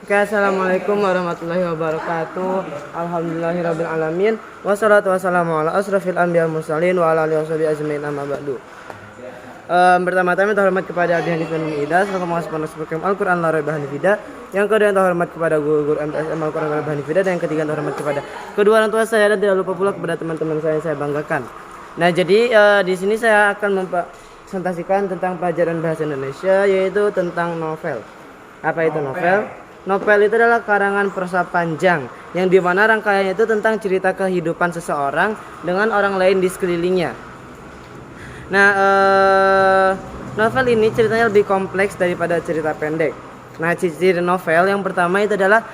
Oke, assalamualaikum warahmatullahi wabarakatuh. Alhamdulillahirabbil alamin. Wassalatu wassalamu ala asrofil anbiya mursalin wa ala alihi washabihi ajmain amma ba'du. Pertama-tama terhormat kepada Abi Hanif bin Ida selaku pengasas program Al-Qur'an la raiba hanifida. Yang kedua terhormat kepada guru-guru MTSM Al-Qur'an la raiba hanifida, dan yang ketiga terhormat kepada kedua orang tua saya, dan tidak lupa pula kepada teman-teman saya yang saya banggakan. Nah, jadi di sini saya akan mempresentasikan tentang pelajaran bahasa Indonesia, yaitu tentang novel. Apa itu novel? Novel itu adalah karangan prosa panjang yang dimana rangkaiannya itu tentang cerita kehidupan seseorang dengan orang lain di sekelilingnya. Nah, novel ini ceritanya lebih kompleks daripada cerita pendek. Nah, ciri novel yang pertama itu adalah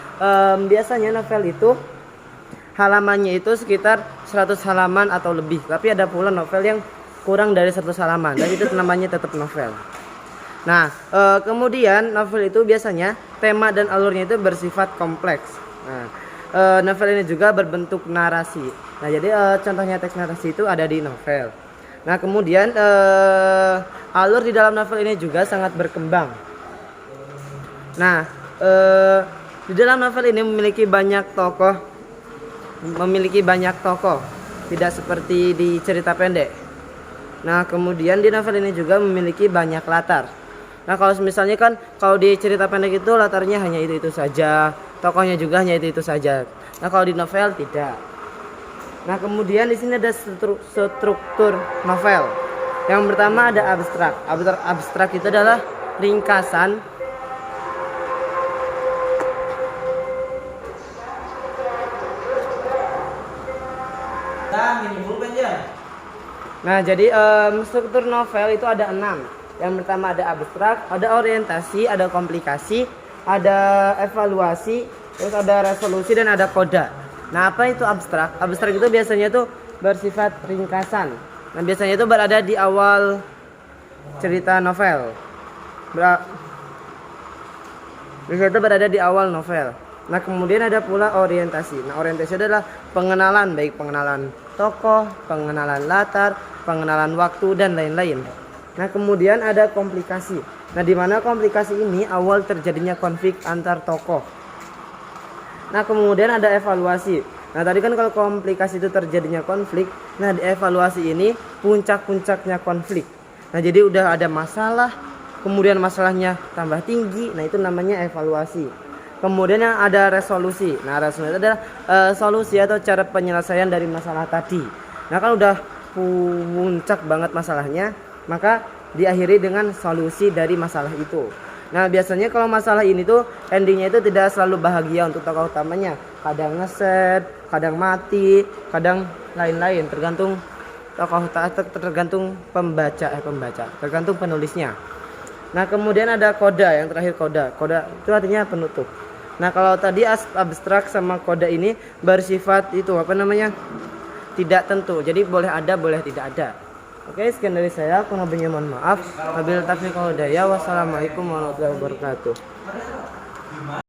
biasanya novel itu halamannya itu sekitar 100 halaman atau lebih. Tapi ada pula novel yang kurang dari 100 halaman, dan itu namanya tetap novel. Nah, kemudian novel itu biasanya tema dan alurnya itu bersifat kompleks. Nah, novel ini juga berbentuk narasi. Nah, jadi contohnya teks narasi itu ada di novel. Nah, kemudian alur di dalam novel ini juga sangat berkembang. Nah, di dalam novel ini memiliki banyak tokoh, tidak seperti di cerita pendek. Nah, kemudian di novel ini juga memiliki banyak latar. Nah, kalau misalnya kan kalau di cerita pendek itu latarnya hanya itu saja, tokohnya juga hanya itu saja. Nah, kalau di novel tidak. Nah, kemudian di sini ada struktur novel. Yang pertama ada abstrak. Abstrak itu adalah ringkasan Nah, jadi struktur novel itu ada 6. Yang pertama ada abstrak, ada orientasi, ada komplikasi, ada evaluasi, terus ada resolusi, dan ada koda. Nah, apa itu abstrak? Abstrak itu biasanya itu bersifat ringkasan. Nah, biasanya itu berada di awal cerita novel. Biasanya itu berada di awal novel. Nah, kemudian ada pula orientasi. Nah, orientasi adalah pengenalan, baik pengenalan tokoh, pengenalan latar, pengenalan waktu, dan lain-lain. Nah, kemudian ada komplikasi. Nah, di mana komplikasi ini awal terjadinya konflik antar tokoh. Nah, kemudian ada evaluasi. Nah, tadi kan kalau komplikasi itu terjadinya konflik, nah di evaluasi ini puncak-puncaknya konflik. Nah, jadi udah ada masalah, kemudian masalahnya tambah tinggi. Nah, itu namanya evaluasi. Kemudian yang ada resolusi. Nah, resolusi itu adalah solusi atau cara penyelesaian dari masalah tadi. Nah, kan udah puncak banget masalahnya, maka diakhiri dengan solusi dari masalah itu. Nah, biasanya kalau masalah ini tuh endingnya itu tidak selalu bahagia untuk tokoh utamanya. Kadang ngeset, kadang mati, kadang lain-lain, tergantung tokoh tergantung pembaca, tergantung penulisnya. Nah, kemudian ada koda, yang terakhir koda. Koda itu artinya penutup. Nah, kalau tadi abstrak sama koda ini bersifat itu tidak tentu. Jadi boleh ada, boleh tidak ada. Oke, sekian dari saya. Kurang lebihnya mohon maaf. Wabillahi taufiq wal hidayah. Wassalamualaikum warahmatullahi wabarakatuh.